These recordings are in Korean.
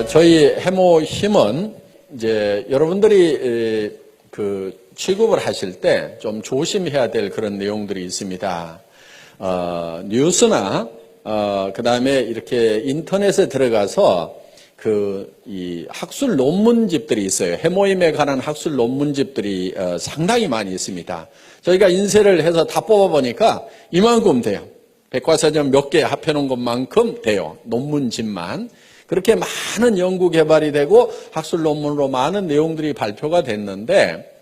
저희 해모힘은 이제 여러분들이 취급을 하실 때 좀 조심해야 될 그런 내용들이 있습니다. 뉴스나 그다음에 이렇게 인터넷에 들어가서 이 학술 논문집들이 있어요. 해모임에 관한 학술 논문집들이 상당히 많이 있습니다. 저희가 인쇄를 해서 다 뽑아보니까 이만큼 돼요. 백과사전 몇 개 합해놓은 것만큼 돼요. 논문집만. 그렇게 많은 연구 개발이 되고 학술 논문으로 많은 내용들이 발표가 됐는데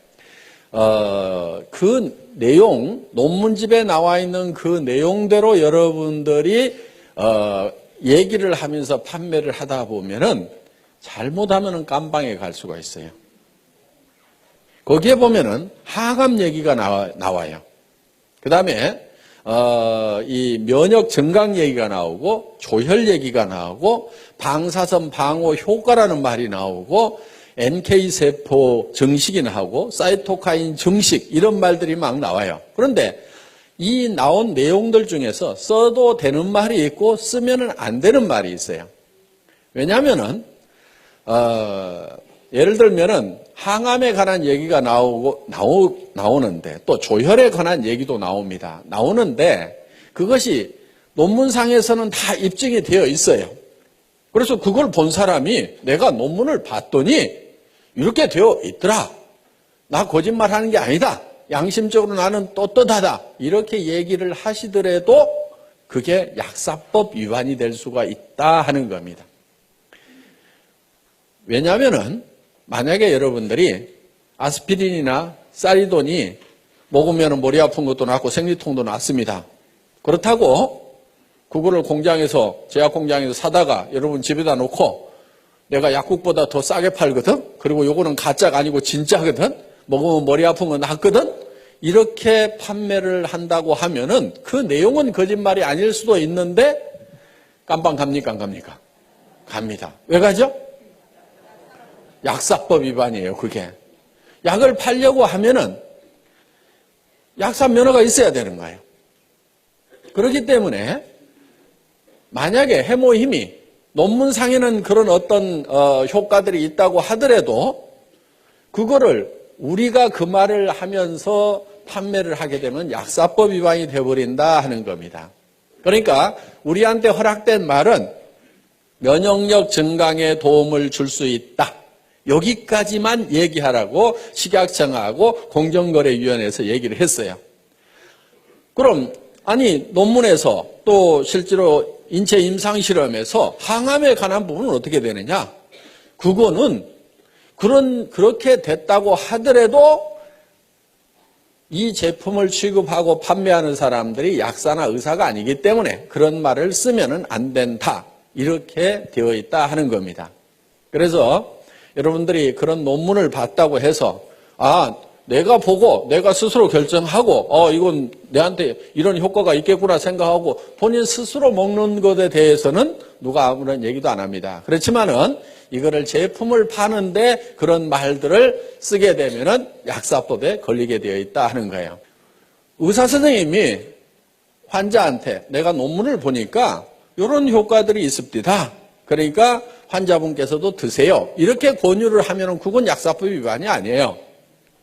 그 내용, 논문집에 나와 있는 그 내용대로 여러분들이 얘기를 하면서 판매를 하다 보면은 잘못하면은 깜방에 갈 수가 있어요. 거기에 보면은 항암 얘기가 나와요. 그 다음에 이 면역 증강 얘기가 나오고 조혈 얘기가 나오고 방사선 방어 효과라는 말이 나오고 NK세포 증식이 나오고 사이토카인 증식 이런 말들이 막 나와요. 그런데 이 나온 내용들 중에서 써도 되는 말이 있고 쓰면은 안 되는 말이 있어요. 왜냐하면은 예를 들면은 항암에 관한 얘기가 나오는데 또 조혈에 관한 얘기도 나오는데 그것이 논문상에서는 다 입증이 되어 있어요. 그래서 그걸 본 사람이 내가 논문을 봤더니 이렇게 되어 있더라. 나 거짓말하는 게 아니다. 양심적으로 나는 떳떳하다. 이렇게 얘기를 하시더라도 그게 약사법 위반이 될 수가 있다 하는 겁니다. 왜냐하면은 만약에 여러분들이 아스피린이나 사리돈이 먹으면 머리 아픈 것도 낫고 생리통도 낫습니다. 그렇다고 그거를 공장에서 제약 공장에서 사다가 여러분 집에다 놓고 내가 약국보다 더 싸게 팔거든. 그리고 요거는 가짜가 아니고 진짜거든. 먹으면 머리 아픈 건 낫거든. 이렇게 판매를 한다고 하면은 그 내용은 거짓말이 아닐 수도 있는데 깜빵 갑니까 안 갑니까? 갑니다. 왜 가죠? 약사법 위반이에요, 그게. 약을 팔려고 하면은 약사 면허가 있어야 되는 거예요. 그렇기 때문에 만약에 해모힘이 논문상에는 그런 어떤 효과들이 있다고 하더라도 그거를 우리가 그 말을 하면서 판매를 하게 되면 약사법 위반이 되어버린다 하는 겁니다. 그러니까 우리한테 허락된 말은 면역력 증강에 도움을 줄 수 있다. 여기까지만 얘기하라고 식약청하고 공정거래위원회에서 얘기를 했어요. 그럼 아니 논문에서 또 실제로 인체 임상실험에서 항암에 관한 부분은 어떻게 되느냐? 그거는 그렇게 됐다고 하더라도 이 제품을 취급하고 판매하는 사람들이 약사나 의사가 아니기 때문에 그런 말을 쓰면은 안 된다. 이렇게 되어 있다 하는 겁니다. 그래서 여러분들이 그런 논문을 봤다고 해서 내가 보고 내가 스스로 결정하고 이건 내한테 이런 효과가 있겠구나 생각하고 본인 스스로 먹는 것에 대해서는 누가 아무런 얘기도 안 합니다. 그렇지만은 이거를 제품을 파는데 그런 말들을 쓰게 되면은 약사법에 걸리게 되어 있다 하는 거예요. 의사 선생님이 환자한테 내가 논문을 보니까 이런 효과들이 있습니다. 그러니까 환자분께서도 드세요. 이렇게 권유를 하면은 그건 약사법 위반이 아니에요.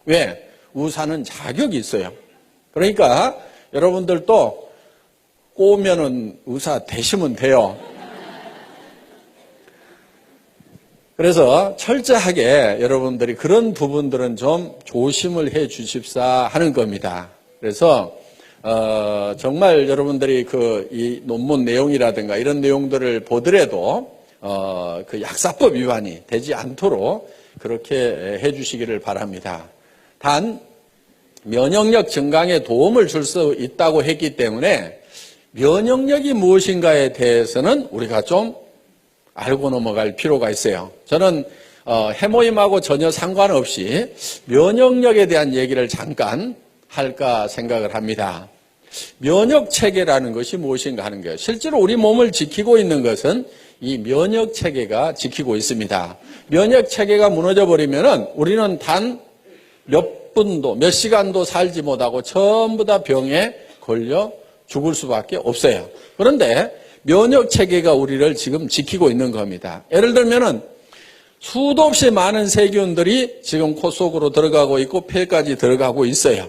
왜? 의사는 자격이 있어요. 그러니까 여러분들도 꼬우면은 의사 되시면 돼요. 그래서 철저하게 여러분들이 그런 부분들은 좀 조심을 해 주십사 하는 겁니다. 그래서 정말 여러분들이 이 논문 내용이라든가 이런 내용들을 보더라도 그 약사법 위반이 되지 않도록 그렇게 해 주시기를 바랍니다. 단 면역력 증강에 도움을 줄 수 있다고 했기 때문에 면역력이 무엇인가에 대해서는 우리가 좀 알고 넘어갈 필요가 있어요. 저는 해모임하고 전혀 상관없이 면역력에 대한 얘기를 잠깐 할까 생각을 합니다. 면역체계라는 것이 무엇인가 하는 거예요. 실제로 우리 몸을 지키고 있는 것은 이 면역체계가 지키고 있습니다. 면역체계가 무너져버리면은 우리는 단 몇 분도, 몇 시간도 살지 못하고 전부 다 병에 걸려 죽을 수밖에 없어요. 그런데 면역 체계가 우리를 지금 지키고 있는 겁니다. 예를 들면은 수도 없이 많은 세균들이 지금 코 속으로 들어가고 있고 폐까지 들어가고 있어요.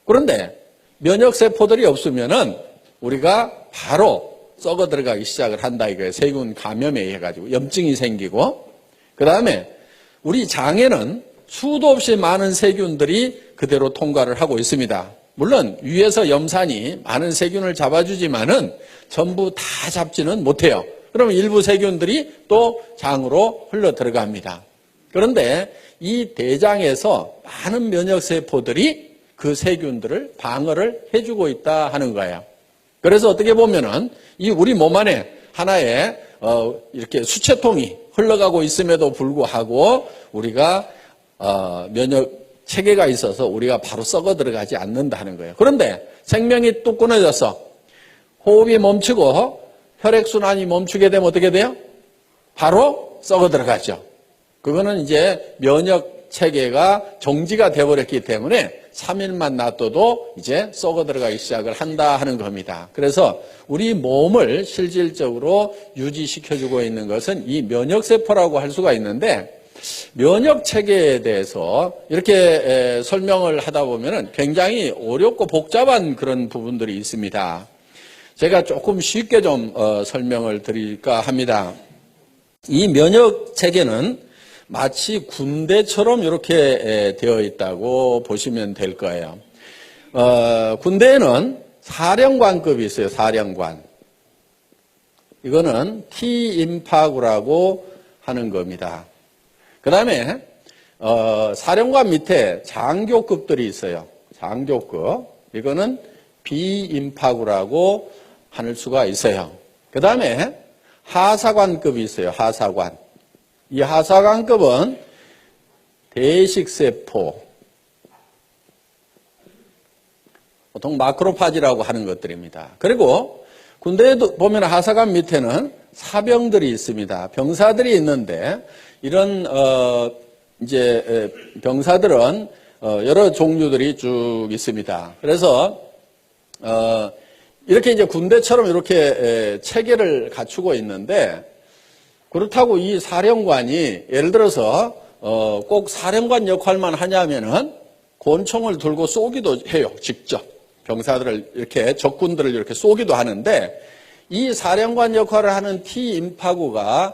그런데 면역 세포들이 없으면은 우리가 바로 썩어 들어가기 시작을 한다 이거예요. 세균 감염에 의해 가지고 염증이 생기고, 그 다음에 우리 장에는 수도 없이 많은 세균들이 그대로 통과를 하고 있습니다. 물론 위에서 염산이 많은 세균을 잡아주지만은 전부 다 잡지는 못해요. 그러면 일부 세균들이 또 장으로 흘러 들어갑니다. 그런데 이 대장에서 많은 면역세포들이 그 세균들을 방어를 해주고 있다 하는 거예요. 그래서 어떻게 보면은 이 우리 몸 안에 하나의 이렇게 수채통이 흘러가고 있음에도 불구하고 우리가 면역 체계가 있어서 우리가 바로 썩어 들어가지 않는다는 거예요. 그런데 생명이 뚝 끊어져서 호흡이 멈추고 혈액순환이 멈추게 되면 어떻게 돼요? 바로 썩어 들어가죠. 그거는 이제 면역 체계가 정지가 되어버렸기 때문에 3일만 놔둬도 이제 썩어 들어가기 시작을 한다 하는 겁니다. 그래서 우리 몸을 실질적으로 유지시켜주고 있는 것은 이 면역세포라고 할 수가 있는데, 면역 체계에 대해서 이렇게 설명을 하다 보면은 굉장히 어렵고 복잡한 그런 부분들이 있습니다. 제가 조금 쉽게 좀 설명을 드릴까 합니다. 이 면역 체계는 마치 군대처럼 이렇게 되어 있다고 보시면 될 거예요. 군대에는 사령관급이 있어요. 사령관. 이거는 T임파구라고 하는 겁니다. 그 다음에 사령관 밑에 장교급들이 있어요. 장교급. 이거는 B임파구라고 할 수가 있어요. 그 다음에 하사관급이 있어요. 하사관. 이 하사관급은 대식세포, 보통 마크로파지라고 하는 것들입니다. 그리고 군대에도 보면 하사관 밑에는 사병들이 있습니다. 병사들이 있는데 이런 이제 병사들은 여러 종류들이 쭉 있습니다. 그래서 이렇게 이제 군대처럼 이렇게 체계를 갖추고 있는데, 그렇다고 이 사령관이 예를 들어서 꼭 사령관 역할만 하냐면은 권총을 들고 쏘기도 해요. 직접 병사들을 이렇게 적군들을 이렇게 쏘기도 하는데, 이 사령관 역할을 하는 T임파구가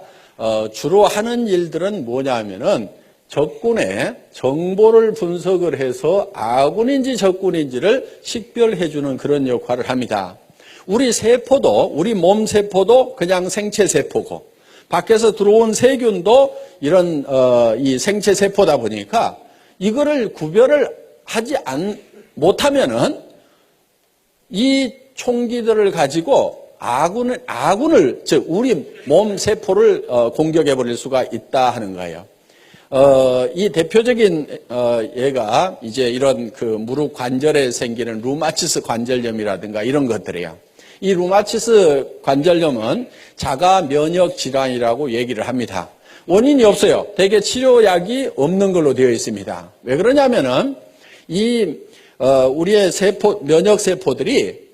주로 하는 일들은 뭐냐면은 적군의 정보를 분석을 해서 아군인지 적군인지를 식별해 주는 그런 역할을 합니다. 우리 세포도, 우리 몸 세포도 그냥 생체 세포고, 밖에서 들어온 세균도 이런 이 생체 세포다 보니까 이거를 구별을 하지 못하면은 이 총기들을 가지고 아군을 즉 우리 몸 세포를 공격해 버릴 수가 있다 하는 거예요. 이 대표적인 예가 이제 이런 그 무릎 관절에 생기는 루마티스 관절염이라든가 이런 것들이에요. 이 루마티스 관절염은 자가 면역 질환이라고 얘기를 합니다. 원인이 없어요. 대개 치료약이 없는 걸로 되어 있습니다. 왜 그러냐면은 우리의 면역 세포들이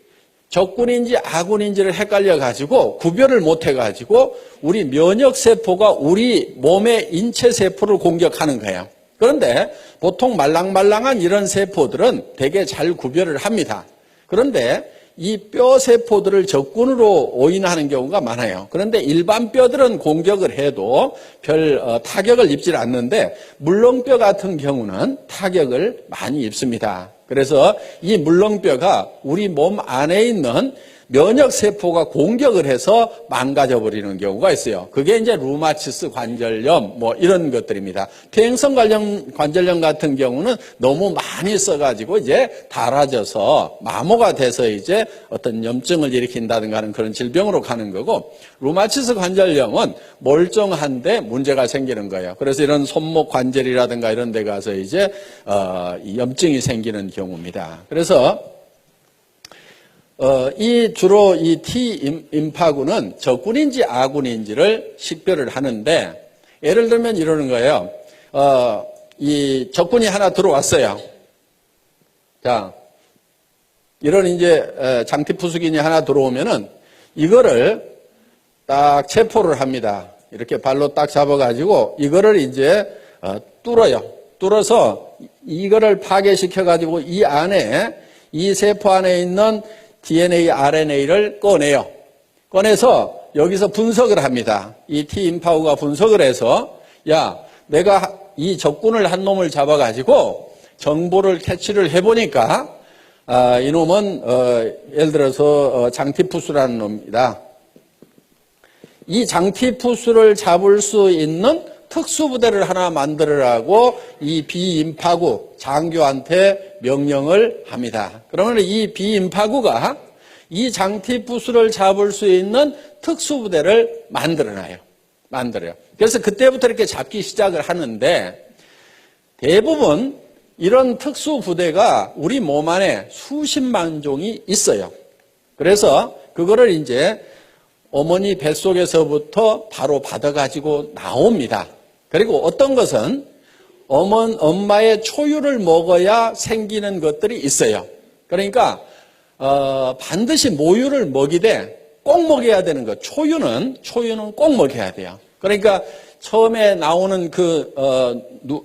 적군인지 아군인지를 헷갈려 가지고 구별을 못 해 가지고 우리 면역 세포가 우리 몸의 인체 세포를 공격하는 거예요. 그런데 보통 말랑말랑한 이런 세포들은 되게 잘 구별을 합니다. 그런데 이 뼈 세포들을 적군으로 오인하는 경우가 많아요. 그런데 일반 뼈들은 공격을 해도 별 타격을 입질 않는데 물렁뼈 같은 경우는 타격을 많이 입습니다. 그래서 이 물렁뼈가 우리 몸 안에 있는 면역세포가 공격을 해서 망가져버리는 경우가 있어요. 그게 이제 루마티스 관절염 뭐 이런 것들입니다. 퇴행성 관절염 같은 경우는 너무 많이 써가지고 이제 닳아져서 마모가 돼서 이제 어떤 염증을 일으킨다든가 하는 그런 질병으로 가는 거고, 루마티스 관절염은 멀쩡한데 문제가 생기는 거예요. 그래서 이런 손목 관절이라든가 이런 데 가서 이제 염증이 생기는 경우입니다. 그래서 주로 이 T임파구는 적군인지 아군인지를 식별을 하는데, 예를 들면 이러는 거예요. 이 적군이 하나 들어왔어요. 자, 이런 이제 장티푸스균이 하나 들어오면은 이거를 딱 체포를 합니다. 이렇게 발로 딱 잡아가지고 이거를 이제 뚫어요. 뚫어서 이거를 파괴시켜가지고 이 안에, 이 세포 안에 있는 DNA, RNA를 꺼내요. 꺼내서 여기서 분석을 합니다. 이 T인파구가 분석을 해서, 야, 내가 이 적군을 한 놈을 잡아가지고 정보를 캐치를 해보니까, 이놈은, 예를 들어서, 장티푸스라는 놈입니다. 이 장티푸스를 잡을 수 있는 특수부대를 하나 만들으라고 이 비인파구 장교한테 명령을 합니다. 그러면 이 비인파구가 이 장티푸스를 잡을 수 있는 특수부대를 만들어요. 그래서 그때부터 이렇게 잡기 시작을 하는데 대부분 이런 특수부대가 우리 몸 안에 수십만 종이 있어요. 그래서 그거를 이제 어머니 뱃속에서부터 바로 받아가지고 나옵니다. 그리고 어떤 것은 엄마의 초유를 먹어야 생기는 것들이 있어요. 그러니까 반드시 모유를 먹이되 꼭 먹여야 되는 것. 초유는 꼭 먹여야 돼요. 그러니까 처음에 나오는 그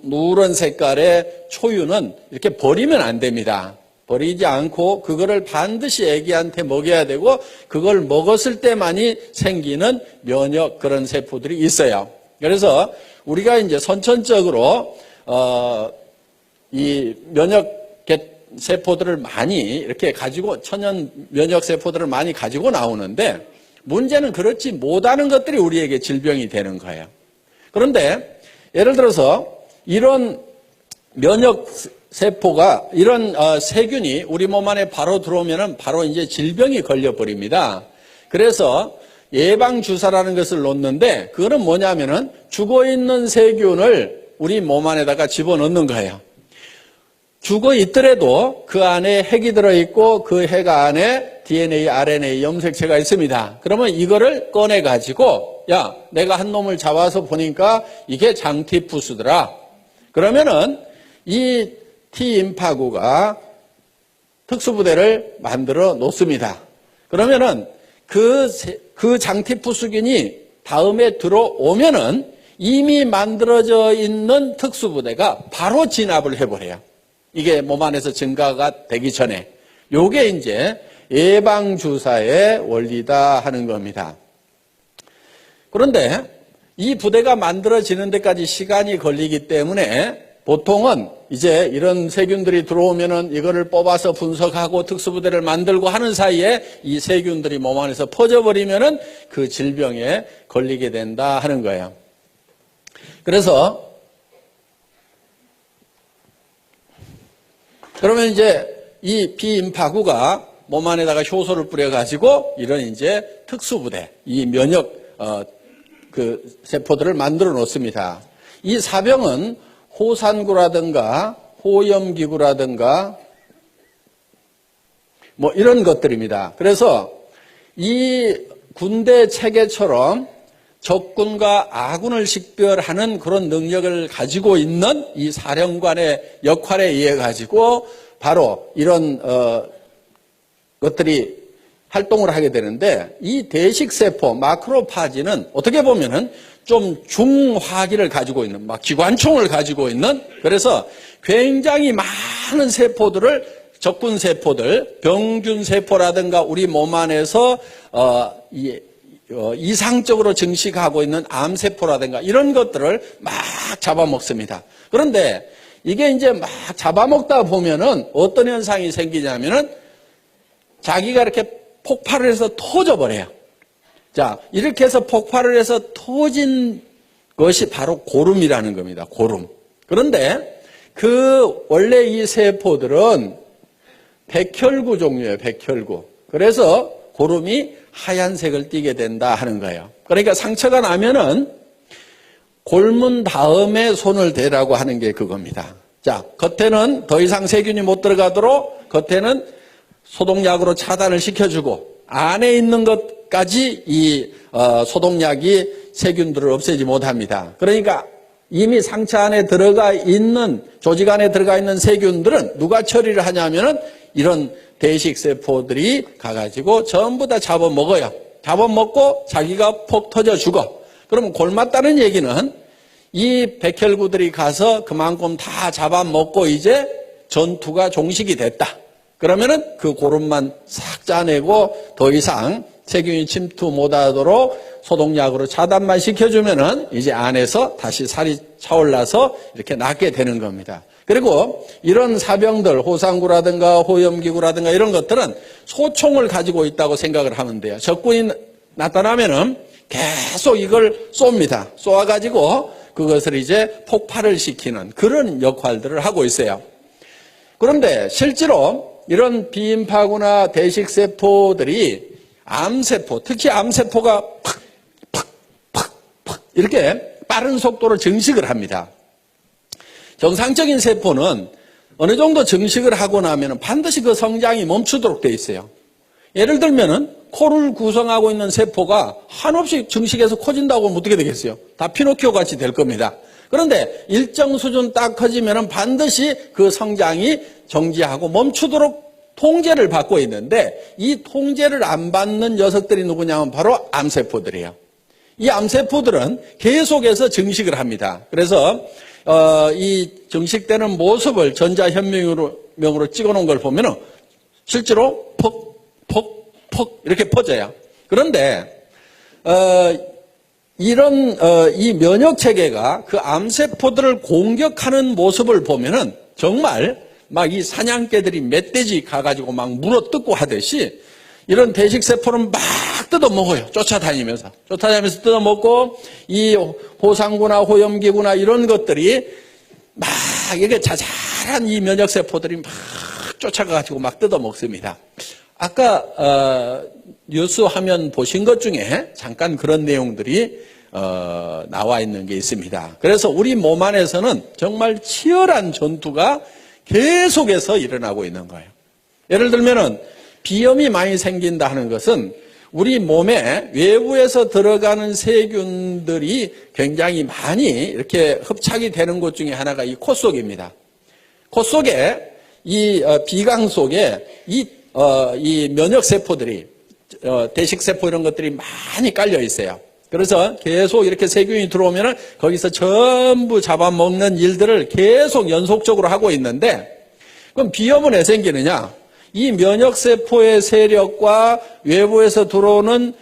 누런 색깔의 초유는 이렇게 버리면 안 됩니다. 버리지 않고 그거를 반드시 아기한테 먹여야 되고 그걸 먹었을 때만이 생기는 면역 그런 세포들이 있어요. 그래서 우리가 이제 선천적으로 이 면역 세포들을 많이 이렇게 가지고 천연 면역 세포들을 많이 가지고 나오는데 문제는 그렇지 못하는 것들이 우리에게 질병이 되는 거예요. 그런데 예를 들어서 이런 면역 세포가 이런 세균이 우리 몸 안에 바로 들어오면은 바로 이제 질병이 걸려버립니다. 그래서 예방주사라는 것을 놓는데 그거는 뭐냐면은 죽어있는 세균을 우리 몸 안에다가 집어넣는 거예요. 죽어 있더라도 그 안에 핵이 들어있고 그 핵 안에 DNA, RNA 염색체가 있습니다. 그러면 이거를 꺼내가지고 야, 내가 한 놈을 잡아서 보니까 이게 장티푸스더라. 그러면은 이 T인파구가 특수부대를 만들어 놓습니다. 그러면은 그 장티푸스균이 다음에 들어오면은 이미 만들어져 있는 특수부대가 바로 진압을 해버려요. 이게 몸 안에서 증가가 되기 전에. 요게 이제 예방주사의 원리다 하는 겁니다. 그런데 이 부대가 만들어지는 데까지 시간이 걸리기 때문에 보통은 이제 이런 세균들이 들어오면은 이거를 뽑아서 분석하고 특수부대를 만들고 하는 사이에 이 세균들이 몸 안에서 퍼져버리면은 그 질병에 걸리게 된다 하는 거예요. 그래서 그러면 이제 이 비인파구가 몸 안에다가 효소를 뿌려가지고 이런 이제 특수부대, 이 면역 그 세포들을 만들어 놓습니다. 이 사병은 호산구라든가 호염기구라든가 뭐 이런 것들입니다. 그래서 이 군대 체계처럼 적군과 아군을 식별하는 그런 능력을 가지고 있는 이 사령관의 역할에 의해 가지고 바로 이런 것들이 활동을 하게 되는데 이 대식세포 마크로파지는 어떻게 보면은 좀 중화기를 가지고 있는 막 기관총을 가지고 있는 그래서 굉장히 많은 세포들을 적군 세포들 병균 세포라든가 우리 몸 안에서 이상적으로 증식하고 있는 암세포라든가 이런 것들을 막 잡아먹습니다. 그런데 이게 이제 막 잡아먹다 보면은 어떤 현상이 생기냐면은 자기가 이렇게 폭발을 해서 터져버려요. 자, 이렇게 해서 폭발을 해서 터진 것이 바로 고름이라는 겁니다. 고름. 그런데 원래 이 세포들은 백혈구 종류예요. 백혈구. 그래서 고름이 하얀색을 띠게 된다 하는 거예요. 그러니까 상처가 나면은 골문 다음에 손을 대라고 하는 게 그겁니다. 자, 겉에는 더 이상 세균이 못 들어가도록 겉에는 소독약으로 차단을 시켜주고 안에 있는 것까지 이 소독약이 세균들을 없애지 못합니다. 그러니까 이미 상처 안에 들어가 있는 조직 안에 들어가 있는 세균들은 누가 처리를 하냐면은 이런 대식세포들이 가가지고 전부 다 잡아먹어요. 잡아먹고 자기가 폭 터져 죽어. 그러면 골맞다는 얘기는 이 백혈구들이 가서 그만큼 다 잡아먹고 이제 전투가 종식이 됐다. 그러면은 그 고름만 싹 짜내고 더 이상 세균이 침투 못하도록 소독약으로 차단만 시켜주면은 이제 안에서 다시 살이 차올라서 이렇게 낫게 되는 겁니다. 그리고 이런 사병들, 호상구라든가 호염기구라든가 이런 것들은 소총을 가지고 있다고 생각을 하면 돼요. 적군이 나타나면은 계속 이걸 쏩니다. 쏘아가지고 그것을 이제 폭발을 시키는 그런 역할들을 하고 있어요. 그런데 실제로 이런 비임파구나 대식세포들이 암세포, 특히 암세포가 팍 이렇게 빠른 속도로 증식을 합니다. 정상적인 세포는 어느 정도 증식을 하고 나면 반드시 그 성장이 멈추도록 되어 있어요. 예를 들면은 코를 구성하고 있는 세포가 한없이 증식해서 커진다고 하면 어떻게 되겠어요? 다 피노키오 같이 될 겁니다. 그런데 일정 수준 딱 커지면은 반드시 그 성장이 정지하고 멈추도록 통제를 받고 있는데 이 통제를 안 받는 녀석들이 누구냐면 바로 암세포들이에요. 이 암세포들은 계속해서 증식을 합니다. 그래서 이 증식되는 모습을 전자현미경으로 찍어놓은 걸 보면은 실제로 퍽 이렇게 퍼져요. 그런데 이 면역 체계가 그 암세포들을 공격하는 모습을 보면은 정말 막 이 사냥개들이 멧돼지 가가지고 막 물어뜯고 하듯이 이런 대식세포는 막 뜯어먹어요. 쫓아다니면서 뜯어먹고 이 호상구나 호염기구나 이런 것들이 막 이게 자잘한 이 면역세포들이 막 쫓아가가지고 막 뜯어먹습니다. 아까 뉴스 화면 보신 것 중에 잠깐 그런 내용들이 나와 있는 게 있습니다. 그래서 우리 몸 안에서는 정말 치열한 전투가 계속해서 일어나고 있는 거예요. 예를 들면은 비염이 많이 생긴다 하는 것은 우리 몸에 외부에서 들어가는 세균들이 굉장히 많이 이렇게 흡착이 되는 곳 중에 하나가 이 코 속입니다. 코 속에 이 비강 속에 이 면역세포들이 대식세포 이런 것들이 많이 깔려 있어요. 그래서 계속 이렇게 세균이 들어오면은 거기서 전부 잡아먹는 일들을 계속 연속적으로 하고 있는데 그럼 비염은 왜 생기느냐? 이 면역세포의 세력과 외부에서 들어오는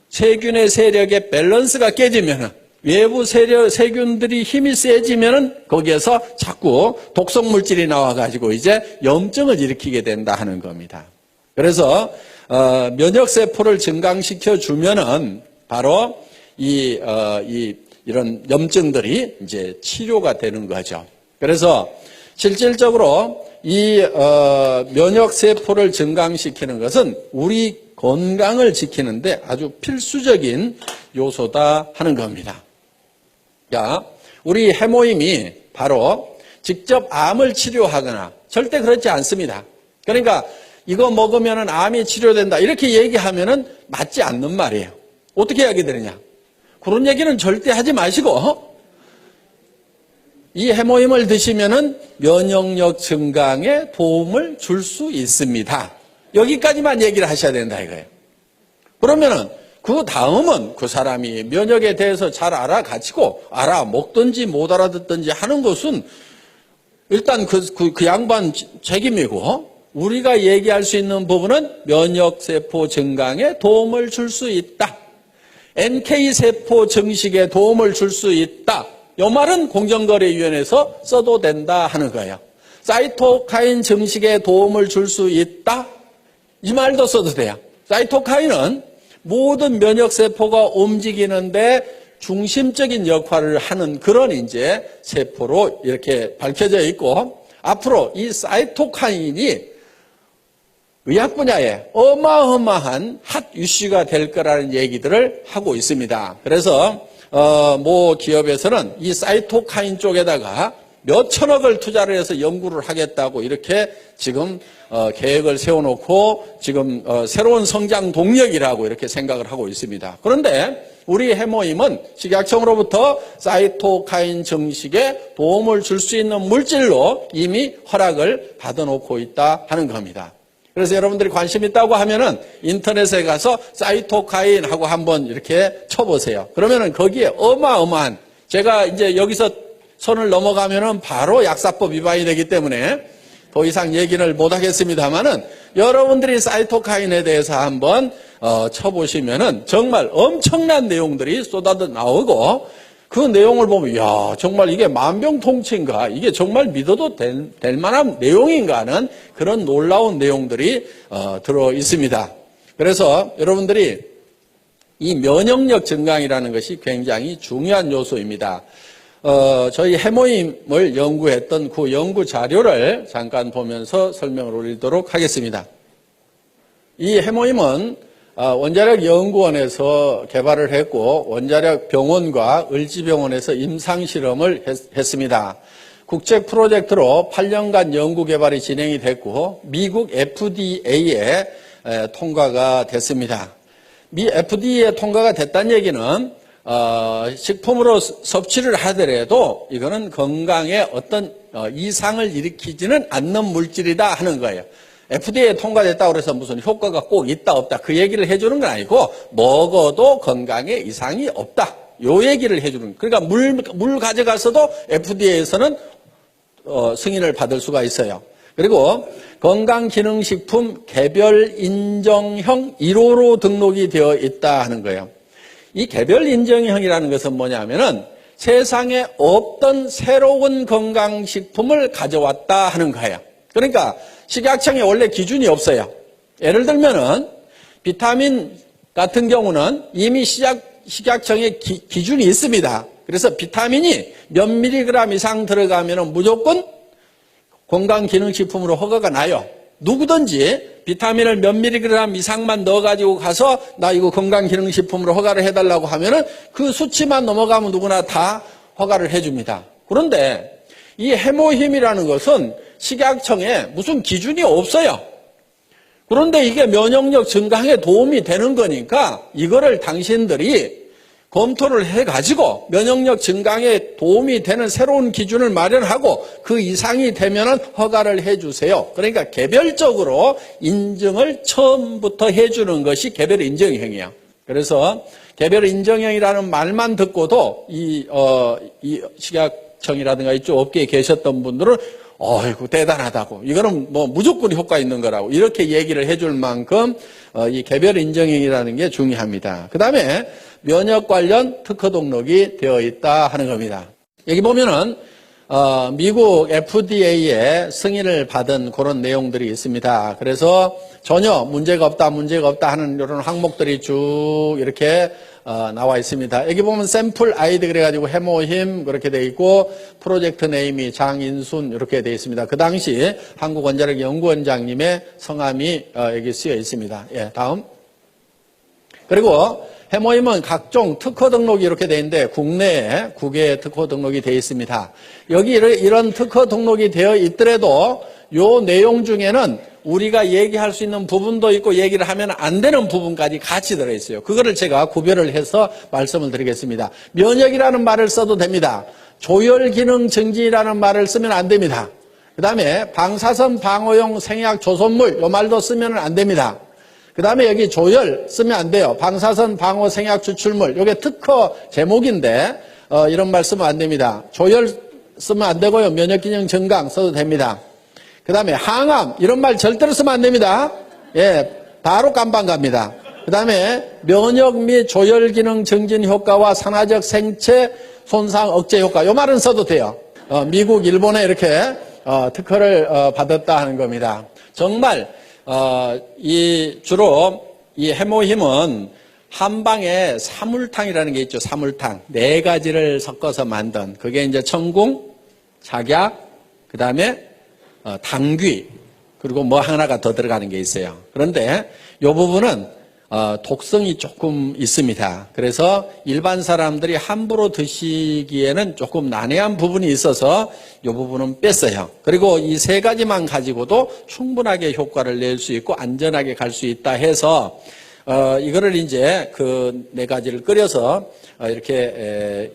세균의 세력의 밸런스가 깨지면은 외부 세균들이 힘이 세지면은 거기에서 자꾸 독성 물질이 나와가지고 이제 염증을 일으키게 된다 하는 겁니다. 그래서 면역세포를 증강시켜 주면은 바로 이런 염증들이 이제 치료가 되는 거죠. 그래서 실질적으로 이 면역세포를 증강시키는 것은 우리 건강을 지키는데 아주 필수적인 요소다 하는 겁니다. 자, 우리 해모임이 바로 직접 암을 치료하거나 절대 그렇지 않습니다. 그러니까 이거 먹으면 암이 치료된다 이렇게 얘기하면은 맞지 않는 말이에요. 어떻게 하게 되느냐? 그런 얘기는 절대 하지 마시고 이 해모임을 드시면은 면역력 증강에 도움을 줄 수 있습니다. 여기까지만 얘기를 하셔야 된다 이거예요. 그러면은 그 다음은 그 사람이 면역에 대해서 잘 알아가지고 알아먹든지 못 알아듣든지 하는 것은 일단 그 양반 책임이고 우리가 얘기할 수 있는 부분은 면역세포 증강에 도움을 줄 수 있다. NK세포 증식에 도움을 줄 수 있다. 이 말은 공정거래위원회에서 써도 된다 하는 거예요. 사이토카인 증식에 도움을 줄 수 있다. 이 말도 써도 돼요. 사이토카인은 모든 면역세포가 움직이는데 중심적인 역할을 하는 그런 이제 세포로 이렇게 밝혀져 있고 앞으로 이 사이토카인이 의학 분야에 어마어마한 핫 이슈가 될 거라는 얘기들을 하고 있습니다. 그래서 모 기업에서는 이 사이토카인 쪽에다가 몇 천억을 투자를 해서 연구를 하겠다고 이렇게 지금 계획을 세워놓고 지금 새로운 성장 동력이라고 이렇게 생각을 하고 있습니다. 그런데 우리 해모임은 식약청으로부터 사이토카인 증식에 도움을 줄 수 있는 물질로 이미 허락을 받아놓고 있다 하는 겁니다. 그래서 여러분들이 관심 있다고 하면은 인터넷에 가서 사이토카인하고 한번 이렇게 쳐보세요. 그러면은 거기에 어마어마한, 제가 이제 여기서 선을 넘어가면은 바로 약사법 위반이 되기 때문에 더 이상 얘기를 못 하겠습니다만은 여러분들이 사이토카인에 대해서 한번 쳐보시면은 정말 엄청난 내용들이 쏟아져 나오고, 그 내용을 보면 야, 정말 이게 만병통치인가, 이게 정말 믿어도 될 만한 내용인가 하는 그런 놀라운 내용들이 들어 있습니다. 그래서 여러분들이 이 면역력 증강이라는 것이 굉장히 중요한 요소입니다. 저희 해모임을 연구했던 그 연구 자료를 잠깐 보면서 설명을 올리도록 하겠습니다. 이 해모임은 원자력 연구원에서 개발을 했고 원자력 병원과 을지병원에서 임상실험을 했습니다. 국제 프로젝트로 8년간 연구 개발이 진행이 됐고 미국 FDA에 통과가 됐습니다. 미 FDA에 통과가 됐다는 얘기는 식품으로 섭취를 하더라도 이거는 건강에 어떤 이상을 일으키지는 않는 물질이다 하는 거예요. FDA에 통과됐다고 해서 무슨 효과가 꼭 있다 없다 그 얘기를 해주는 건 아니고 먹어도 건강에 이상이 없다 요 얘기를 해주는 거예요. 그러니까 물 가져가서도 FDA에서는 승인을 받을 수가 있어요. 그리고 건강기능식품 개별 인정형 1호로 등록이 되어 있다 하는 거예요. 이 개별 인정형이라는 것은 뭐냐면은 세상에 없던 새로운 건강식품을 가져왔다 하는 거예요. 그러니까 식약청에 원래 기준이 없어요. 예를 들면은 비타민 같은 경우는 이미 식약청에 기준이 있습니다. 그래서 비타민이 몇 밀리그램 이상 들어가면은 무조건 건강기능식품으로 허가가 나요. 누구든지 비타민을 몇 밀리그램 이상만 넣어가지고 가서 나 이거 건강기능식품으로 허가를 해달라고 하면은 그 수치만 넘어가면 누구나 다 허가를 해줍니다. 그런데 이 해모힘이라는 것은 식약청에 무슨 기준이 없어요. 그런데 이게 면역력 증강에 도움이 되는 거니까 이거를 당신들이 검토를 해가지고 면역력 증강에 도움이 되는 새로운 기준을 마련하고 그 이상이 되면은 허가를 해주세요. 그러니까 개별적으로 인증을 처음부터 해주는 것이 개별 인정형이에요. 그래서 개별 인정형이라는 말만 듣고도 이 식약청이라든가 이쪽 업계에 계셨던 분들은 어이구 대단하다고, 이거는 뭐 무조건 효과 있는 거라고 이렇게 얘기를 해줄 만큼 이 개별 인정형이라는 게 중요합니다. 그 다음에 면역 관련 특허 등록이 되어 있다 하는 겁니다. 여기 보면은 미국 FDA에 승인을 받은 그런 내용들이 있습니다. 그래서 전혀 문제가 없다 하는 이런 항목들이 쭉 이렇게 나와 있습니다. 여기 보면 샘플 아이디 그래가지고 해모힘 그렇게 돼 있고 프로젝트 네임이 장인순 이렇게 돼 있습니다. 그 당시 한국원자력연구원장님의 성함이 여기 쓰여 있습니다. 예, 다음. 그리고 해모힘은 각종 특허 등록이 이렇게 돼 있는데 국내에 9개의 특허 등록이 되어 있습니다. 여기 이런 특허 등록이 되어 있더라도 요 내용 중에는 우리가 얘기할 수 있는 부분도 있고 얘기를 하면 안 되는 부분까지 같이 들어있어요. 그거를 제가 구별을 해서 말씀을 드리겠습니다. 면역이라는 말을 써도 됩니다. 조혈기능 증진이라는 말을 쓰면 안 됩니다. 그 다음에 방사선 방어용 생약 조선물 요 말도 쓰면 안 됩니다. 그 다음에 여기 조혈 쓰면 안 돼요. 방사선 방어 생약 추출물 요게 특허 제목인데 이런 말 쓰면 안 됩니다. 조혈 쓰면 안 되고요. 면역기능 증강 써도 됩니다. 그 다음에 항암 이런 말 절대로 쓰면 안 됩니다. 예, 바로 깜빵 갑니다. 그 다음에 면역 및 조혈기능 증진 효과와 산화적 생체 손상 억제 효과 요 말은 써도 돼요. 미국, 일본에 이렇게 특허를 받았다 하는 겁니다. 정말 주로 이 해모힘은 한방에 사물탕이라는 게 있죠. 사물탕 4가지를 섞어서 만든 그게 이제 청궁, 작약, 그 다음에 당귀 그리고 뭐 하나가 더 들어가는 게 있어요. 그런데 이 부분은 독성이 조금 있습니다. 그래서 일반 사람들이 함부로 드시기에는 조금 난해한 부분이 있어서 이 부분은 뺐어요. 그리고 이 3가지만 가지고도 충분하게 효과를 낼 수 있고 안전하게 갈 수 있다 해서 이거를 이제 그 4가지를 끓여서 이렇게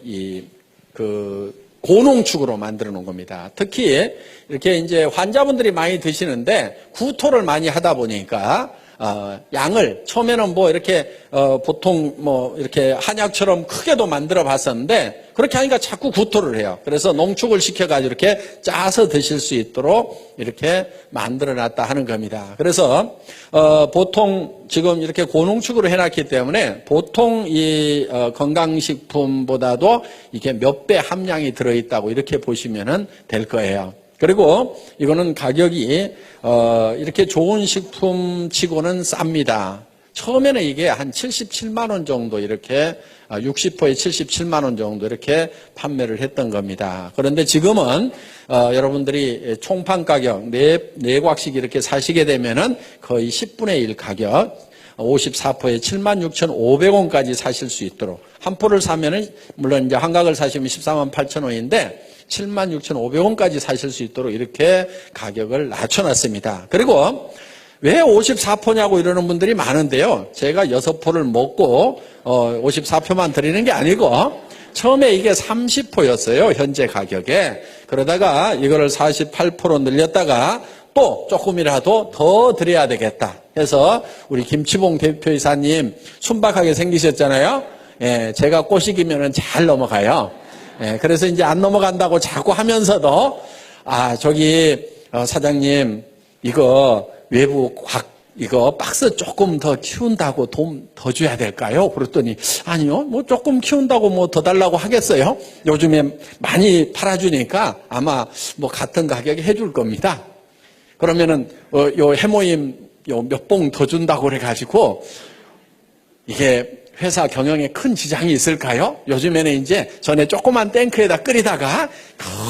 고농축으로 만들어 놓은 겁니다. 특히 이렇게 이제 환자분들이 많이 드시는데 구토를 많이 하다 보니까 양을 처음에는 뭐 이렇게 보통 뭐 이렇게 한약처럼 크게도 만들어 봤었는데 그렇게 하니까 자꾸 구토를 해요. 그래서 농축을 시켜가지고 이렇게 짜서 드실 수 있도록 이렇게 만들어 놨다 하는 겁니다. 그래서 보통 지금 이렇게 고농축으로 해놨기 때문에 보통 이 건강식품보다도 이게 몇 배 함량이 들어있다고 이렇게 보시면 될 거예요. 그리고 이거는 가격이 이렇게 좋은 식품치고는 쌉니다. 처음에는 이게 한 77만 원 정도 이렇게 60호에 77만 원 정도 이렇게 판매를 했던 겁니다. 그런데 지금은 여러분들이 총판 가격 4곽씩 이렇게 사시게 되면은 거의 10분의 1 가격 54포에 76,500원까지 사실 수 있도록 한 포를 사면은 물론 이제 한각을 사시면 14만 8천 원인데 76,500원까지 사실 수 있도록 이렇게 가격을 낮춰놨습니다. 그리고 왜 54포냐고 이러는 분들이 많은데요. 제가 6포를 먹고 54포만 드리는 게 아니고 처음에 이게 30포였어요. 현재 가격에. 그러다가 이거를 48포로 늘렸다가 또 조금이라도 더 드려야 되겠다 해서 우리 김치봉 대표이사님 순박하게 생기셨잖아요. 예, 제가 꼬시기면은 잘 넘어가요. 예, 그래서 이제 안 넘어간다고 자꾸 하면서도 저기 사장님 이거 외부 이거 박스 조금 더 키운다고 돈 더 줘야 될까요? 그랬더니 아니요, 뭐 조금 키운다고 뭐 더 달라고 하겠어요. 요즘에 많이 팔아주니까 아마 뭐 같은 가격에 해줄 겁니다. 그러면은 요 해모임 요 몇 봉 더 준다고 그래가지고 이게 회사 경영에 큰 지장이 있을까요? 요즘에는 이제 전에 조그만 탱크에다 끓이다가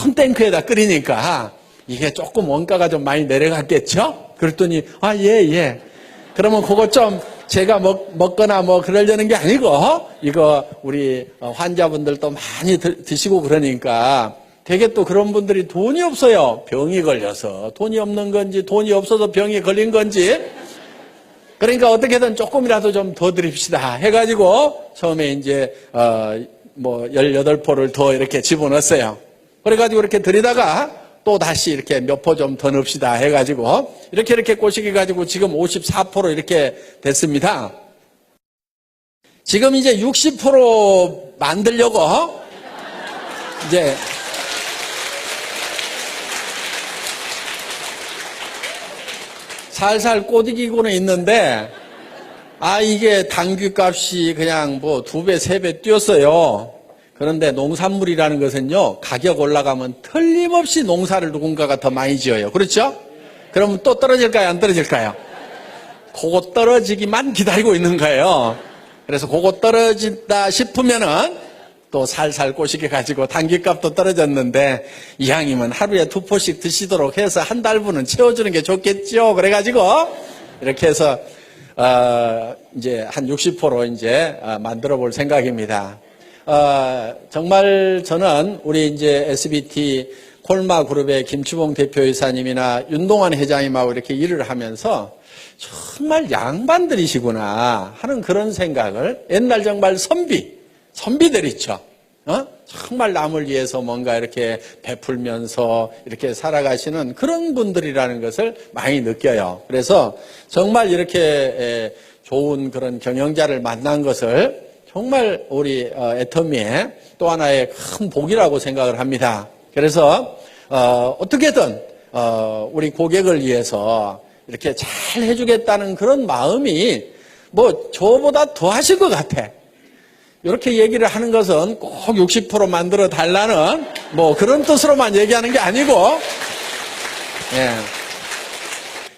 큰 탱크에다 끓이니까 이게 조금 원가가 좀 많이 내려갔겠죠? 그랬더니 예. 그러면 그거 좀 제가 먹거나 뭐 그러려는 게 아니고 이거 우리 환자분들도 많이 드시고 그러니까 되게 또 그런 분들이 돈이 없어요. 병이 걸려서 돈이 없는 건지 돈이 없어서 병이 걸린 건지 그러니까 어떻게든 조금이라도 좀 더 드립시다 해가지고 처음에 이제 뭐 18포를 더 이렇게 집어넣었어요. 그래가지고 이렇게 드리다가 또 다시 이렇게 몇 포 좀 더 넣읍시다 해가지고 이렇게 꼬시기 가지고 지금 54포로 이렇게 됐습니다. 지금 이제 60포로 만들려고 이제 살살 꼬드기고는 있는데 이게 당귀값이 그냥 뭐 2배, 3배 뛰었어요. 그런데 농산물이라는 것은요, 가격 올라가면 틀림없이 농사를 누군가가 더 많이 지어요. 그렇죠? 그러면 또 떨어질까요? 안 떨어질까요? 그거 떨어지기만 기다리고 있는 거예요. 그래서 그거 떨어진다 싶으면은 또 살살 꼬시게 가지고 당귀값도 떨어졌는데 이왕이면 하루에 2포씩 드시도록 해서 한 달분은 채워주는 게 좋겠죠. 그래가지고 이렇게 해서 이제 한 60포로 이제 만들어 볼 생각입니다. 정말 저는 우리 이제 SBT 콜마 그룹의 김치봉 대표이사님이나 윤동환 회장님하고 이렇게 일을 하면서 정말 양반들이시구나 하는 그런 생각을 옛날 정말 선비들 있죠. 정말 남을 위해서 뭔가 이렇게 베풀면서 이렇게 살아가시는 그런 분들이라는 것을 많이 느껴요. 그래서 정말 이렇게 좋은 그런 경영자를 만난 것을 정말 우리 애터미의 또 하나의 큰 복이라고 생각을 합니다. 그래서 어떻게든 우리 고객을 위해서 이렇게 잘 해주겠다는 그런 마음이 뭐 저보다 더 하실 것 같아. 이렇게 얘기를 하는 것은 꼭 60% 만들어 달라는 뭐 그런 뜻으로만 얘기하는 게 아니고,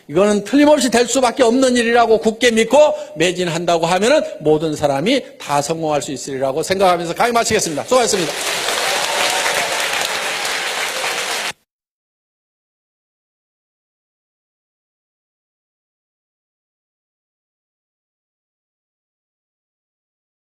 이거는 틀림없이 될 수밖에 없는 일이라고 굳게 믿고 매진한다고 하면은 모든 사람이 다 성공할 수 있으리라고 생각하면서 강의 마치겠습니다. 수고하셨습니다.